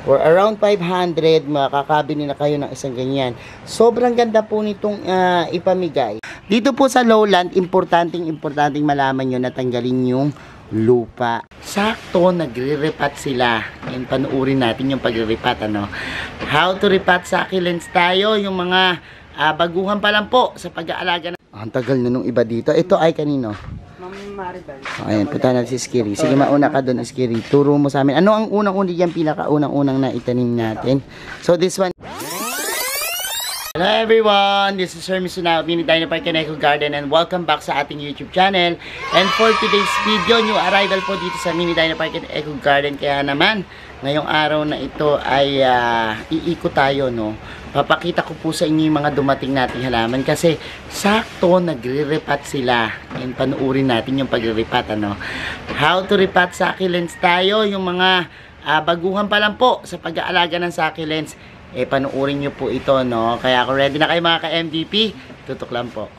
or around 500, makakabili na kayo ng isang ganyan. Sobrang ganda po nitong ipamigay. Dito po sa lowland, importanteng malaman nyo na tanggalin yung lupa. Sakto, nagre-repat sila. And panuurin natin yung pagre-repat, ano. How to repat succulents tayo, yung mga baguhan pa lang po sa pag-aalaga. Ang tagal na nung iba dito. Ito ay kanino? Maribel. Ayan, punta na si Skiri. Sige, mauna ka doon, Skiri. Turo mo sa amin. Ano ang unang-unang yan, pinaka-unang-unang na itanim natin? So, this one. Hello everyone! This is Sir Misunao, Mini Dino Park and Eco Garden, and welcome back sa ating YouTube channel. And for today's video, new arrival po dito sa Mini Dino Park and Eco Garden. Kaya naman, ngayong araw na ito ay iikot tayo, no? Papakita ko po sa inyo yung mga dumating nating halaman kasi sakto nagre-repat sila. And panuurin natin yung pagre-repat, ano. How to repat succulents tayo, yung mga baguhan pa lang po sa pag-aalaga ng succulents. Panuurin nyo po ito, no? Kaya kung ready na kayo mga ka-MVP, tutok lang po.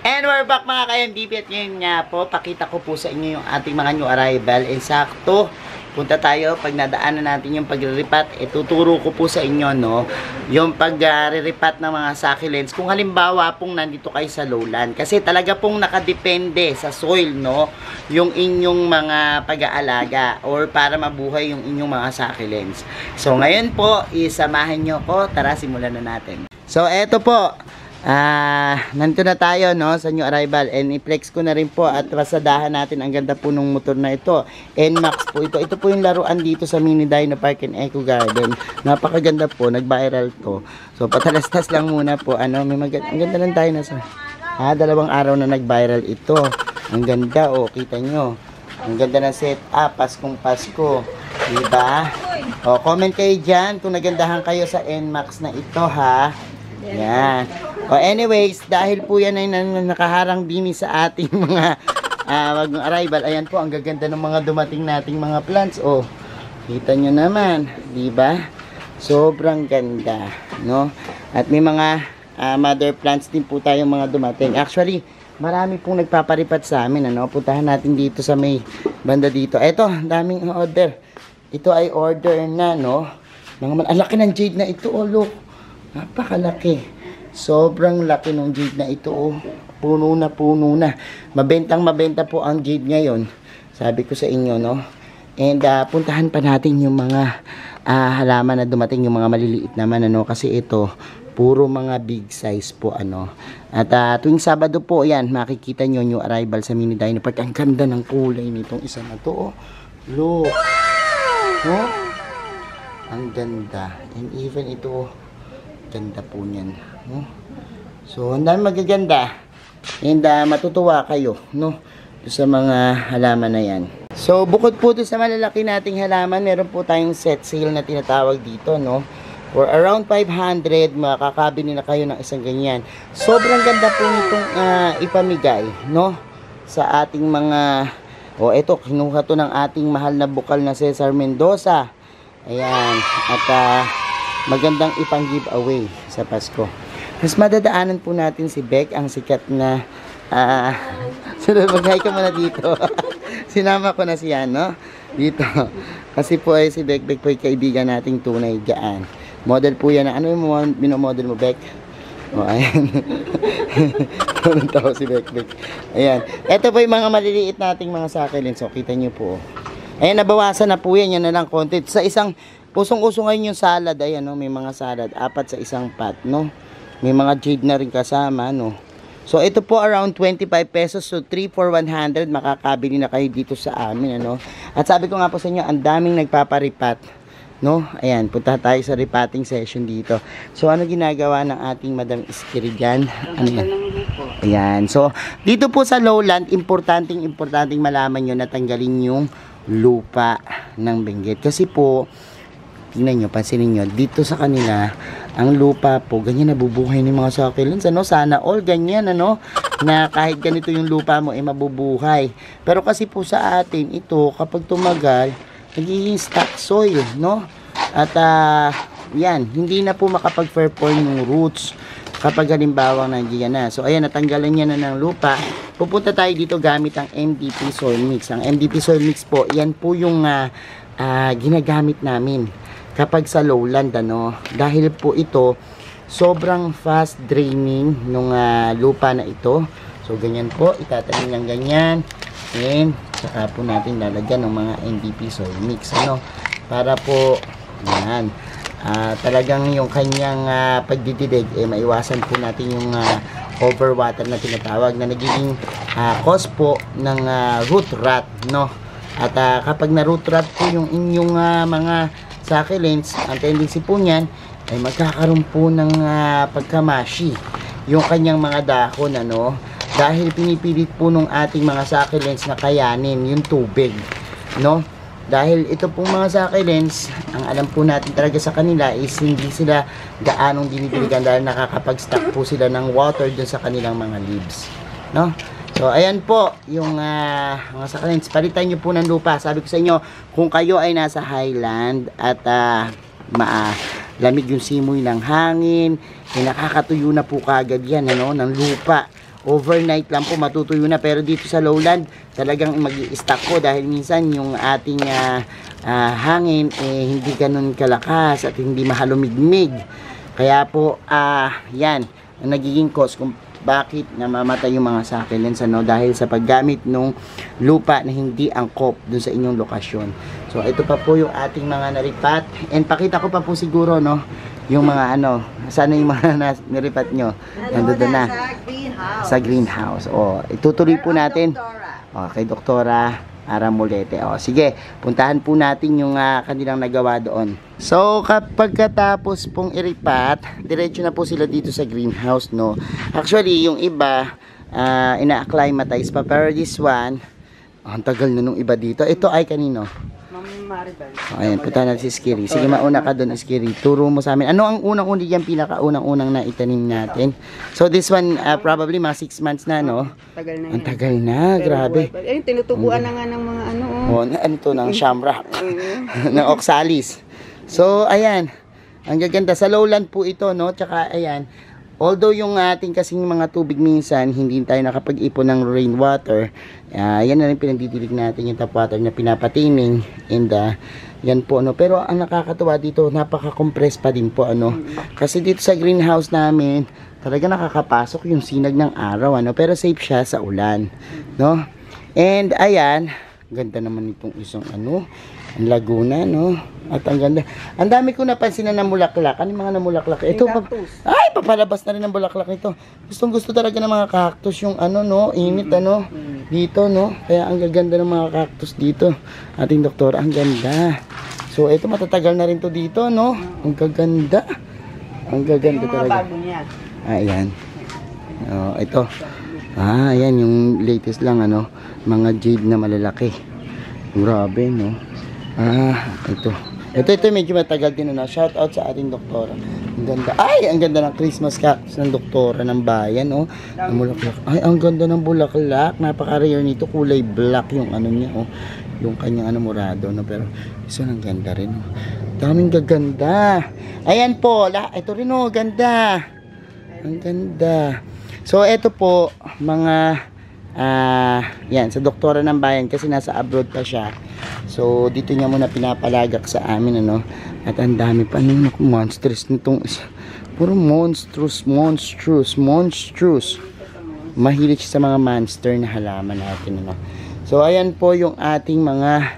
And we're back mga ka-MVP at ngayon nga po, pakita ko po sa inyo yung ating mga new arrival. Sakto, punta tayo, pag nadaanan natin yung pag-repat, tuturo ko po sa inyo, no, yung pag-repat ng mga succulents. Kung halimbawa pong nandito kayo sa lowland, kasi talaga pong nakadepende sa soil, no, yung inyong mga pag-aalaga or para mabuhay yung inyong mga succulents. So ngayon po, isamahan nyo ko, tara simulan na natin. So eto po, nandito na tayo, no, sa new arrival, and i-flex ko na rin po at pasadahan natin. Ang ganda po ng motor na ito, NMAX po ito. Ito po yung laruan dito sa Mini Dino Park and Eco Garden. Napakaganda po, nag-viral to. So patalastas lang muna po, ano, may ang ganda lang tayo na sa dalawang araw na nag-viral ito. Ang ganda, oh, kita nyo. Ang ganda ng setup, Paskong Pasko, diba? O, comment kayo dyan kung nagandahan kayo sa NMAX na ito, ha. Yan. O anyways, dahil po yan ay nakaharang din sa ating mga bagong arrival. Ayan po, ang gaganda ng mga dumating nating mga plants. O, kita nyo naman, di ba? Sobrang ganda, no? At may mga mother plants din po tayong mga dumating. Actually, marami pong nagpaparipat sa amin, ano? Puntahan natin dito sa may banda dito. Eto, daming order. Ito ay order na, no? Ang laki ng jade na ito, oh, look. Napakalaki. Sobrang laki ng jade na ito, oh. Puno na. Mabentang mabenta po ang jade ngayon. Sabi ko sa inyo, no? And puntahan pa natin yung mga halaman na dumating, yung mga maliliit naman, ano? Kasi ito, puro mga big size po, ano? At tuwing Sabado po, yan, makikita nyo yung arrival sa Mini Dino Park. Ang ganda ng kulay nitong isa na to, oh. Look. Oh? Ang ganda. And even ito, ganda po niyan, no? So, ang dami magaganda. And matutuwa kayo, no, sa mga halaman na yan. So, bukod po doon sa malalaki nating halaman, meron po tayong set sale na tinatawag dito, no? For around 500, makakabili na kayo ng isang ganyan. Sobrang ganda po nitong ipamigay, no, sa ating mga, eto, kinuha to ng ating mahal na bukal na Cesar Mendoza. Ayan, at magandang ipang giveaway sa Pasko. Mas madadaanan po natin si Beck, ang sikat na mag-hi ka muna dito. Sinama ko na siya, no? Dito. Kasi po ay si Beck po ay kaibigan nating tunay gaan. Model po yan. Ano yung minomodel mo, Beck? O, ayan. Anong tao si Beck. Ayan. Ito po yung mga maliliit nating mga succulents. So, kita nyo po. Ayan, nabawasan na po yan. Yan na lang content. Sa isang usong-uso ngayon yung salad, ayan, no? May mga salad, 4 sa isang pot, no? May mga jade na rin kasama, no? So, ito po around 25 pesos. So, 3 for 100, makakabili na kayo dito sa amin, ano? At sabi ko nga po sa inyo, ang daming nagpaparipat, no? Ayan, punta tayo sa repotting session dito. So, ano ginagawa ng ating Madam Skiri dyan? Ano yan? Ayan. So, dito po sa lowland, importanteng malaman nyo na tanggalin yung lupa ng Benguet. Kasi po, tingnan nyo, pansinin nyo, dito sa kanila, ang lupa po, ganyan nabubuhay ng mga succulents, ano? Sana all ganyan, ano? Na kahit ganito yung lupa mo, mabubuhay. Pero kasi po sa atin, ito, kapag tumagal, nagiging stock soil, no? At, yan, hindi na po makapag-perform yung roots. kapag halimbawa nandiyan na. So ayan, natanggalan niya na ng lupa. Pupunta tayo dito gamit ang MDP soil mix. Ang MDP soil mix po, yan po yung ginagamit namin kapag sa lowland, ano, dahil po ito sobrang fast draining nung lupa na ito. So ganyan po, itatanim lang ganyan, and saka po natin lalagyan ng mga MDP soil mix, ano, para po yan, talagang yung kanyang pagdidilig, maiwasan po natin yung overwater na tinatawag na nagiging cause po ng root rot, no. At kapag na root rot po yung inyong mga succulents, ang tendency po niyan ay magkakaroon po ng pagkamashi yung kanyang mga dahon, ano, dahil pinipilit po nung ating mga succulents na kayanin yung tubig, no. Dahil ito pong mga succulents, ang alam po natin talaga sa kanila is hindi sila gaanong dinidiligan dahil nakakapag-stack po sila ng water dun sa kanilang mga leaves, no. So ayan po yung mga succulents. Palitan nyo po ng lupa. Sabi ko sa inyo, kung kayo ay nasa highland at lamig yung simoy ng hangin, nakakatuyo na po kagad yan, ano, ng lupa. Overnight lang po matutuyo na, pero dito sa lowland talagang mag-i-stack po dahil minsan yung ating hangin hindi ganun kalakas at hindi mahalumigmig. Kaya po yan ang nagiging cause kung bakit namamatay yung mga succulents, ano, dahil sa paggamit ng lupa na hindi angkop dun sa inyong lokasyon. So ito pa po yung ating mga naripat, and pakita ko pa po siguro, no, yung mga ano, sana yung mga naripat nyo nandoon na sa greenhouse. O, itutuloy po natin kay Doktora Aramulete. O, sige, puntahan po natin yung kanilang nagawa doon. So, kapag katapos pong iripat, diretso na po sila dito sa greenhouse, no. Actually, yung iba ina-acclimatize pa, pero this one, ang tagal na nung iba dito. Ito ay kanino? Maribel. Ayan, punta natin si Skiri. Sige, mauna ka doon, Skiri. Turo mo sa amin. Ano ang unang-unang yan, pinaka-unang-unang na itanim natin? So, this one, probably mga 6 months na, no? Tagal na yan. Ang tagal na, grabe. Ayun, tinutubuan na nga ng mga ano. Ano to, ng shamrock. ng oxalis. So, ayan. Ang gaganda. Sa lowland po ito, no? Tsaka, ayan. Although yung ating kasing mga tubig minsan, hindi tayo nakapag-ipon ng rainwater, yan na rin pinandidilig natin yung tap water na pinapatining, and yan po, ano. Pero ang nakakatuwa dito, napaka-compress pa din po, ano. Kasi dito sa greenhouse namin, talaga nakakapasok yung sinag ng araw, ano. Pero safe siya sa ulan, no. And ayan, ganda naman itong isang ano, ang Laguna, no. At ang ganda. Ang dami ko napansin na namulaklak. Ano yung mga namulaklak? Ito, ay, papalabas na rin ang bulaklak nito. Gustong gusto talaga ng mga cactus yung ano, no, init, ano, dito, no. Kaya ang gaganda ng mga cactus dito. Ating doktor, ang ganda. So, ito matatagal na rin to dito, no. Ang gaganda. Ang gaganda talaga. Ayan. Oh, ito. Ayan yung latest lang, ano, mga jade na malalaki. Grabe, no. Ito. Ito medyo matagal din na. Shout out sa ating doktora. Ang ganda. Ay, ang ganda ng Christmas cactus ng doktora ng bayan, oh. Ang bulaklak. Ay, ang ganda ng bulaklak. Napaka-rare nito. Kulay black yung ano niya, oh. Yung kanyang ano, morado, no. Pero isa ang ganda rin, oh. Daming gaganda. Ayan po. Ito rin, oh. Ganda. Ang ganda. So, ito po, mga yan, sa doktora ng bayan kasi nasa abroad pa siya. So, dito niya muna pinapalagak sa amin, ano. At ang dami pa, ano, monstrous nitong isa. Puro monstrous. Mahilig siya sa mga monster na halaman natin, ano. So, ayan po yung ating mga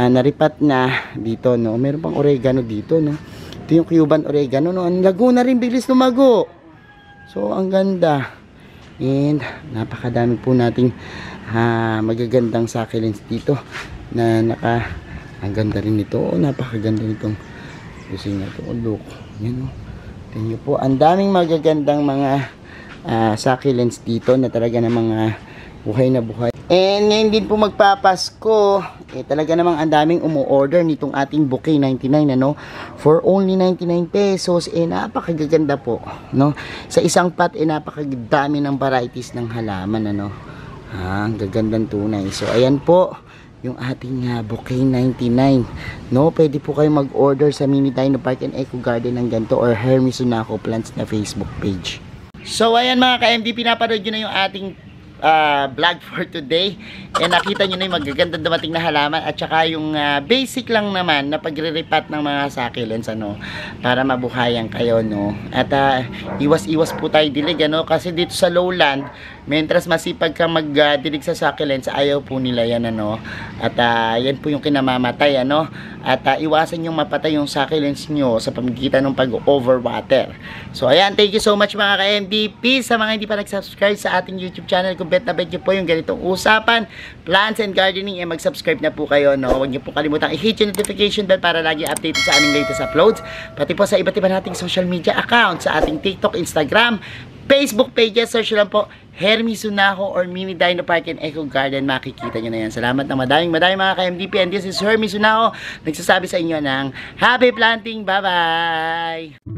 naripat na dito, no. Meron pang oregano dito, no. Ito yung Cuban oregano, no. Ang Laguna rin, bilis lumago. So, ang ganda. And napakadami po nating magagandang succulents dito na ang ganda rin nito. Napakaganda nitong kusing na ito. Look, yan, tingnan po, ang daming magagandang mga succulents dito na talaga ng mga buhay na buhay. And ngayon din po magpapasko, talaga namang ang daming umu-order nitong ating bouquet 99, ano, for only 99 pesos. Napakagaganda po, no. Sa isang pot, napakadami ng varieties ng halaman, ano. Ang gagandang tunay. So ayan po yung ating bouquet 99, no. Pwede po kayo mag-order sa Mini Dino Park and Eco Garden ng ganito, or Hermes Sunaco Plants na Facebook page. So ayan mga ka-MD, pinapanood nyo na yung ating vlog for today. Nakita nyo na yung magaganda dumating na halaman at saka yung basic lang naman na pagre-repat ng mga succulents para mabuhayan kayo, no. At iwas-iwas po tayo dilig, kasi dito sa lowland, mentras masipag ka magdilig sa succulents, ayaw po nila yan, At yan po yung kinamamatay, At iwasan yung mapatay yung succulents nyo sa pamamagitan ng pag-overwater. So ayan, thank you so much mga ka-MD. Peace sa mga hindi pa nag-subscribe sa ating YouTube channel. Kung bet na bet nyo po yung ganitong usapan, plants and gardening, mag-subscribe na po kayo, Huwag nyo po kalimutang i-hit yung notification bell para lagi updated sa aming latest uploads. Pati po sa iba't iba nating social media accounts, sa ating TikTok, Instagram, Facebook pages. Search lang po Hermes Sunaho or Mini Dino Park and Eco Garden. Makikita nyo na yan. Salamat na madaming mga ka-MDP. And this is Hermes Sunaho, nagsasabi sa inyo ng happy planting. Bye-bye!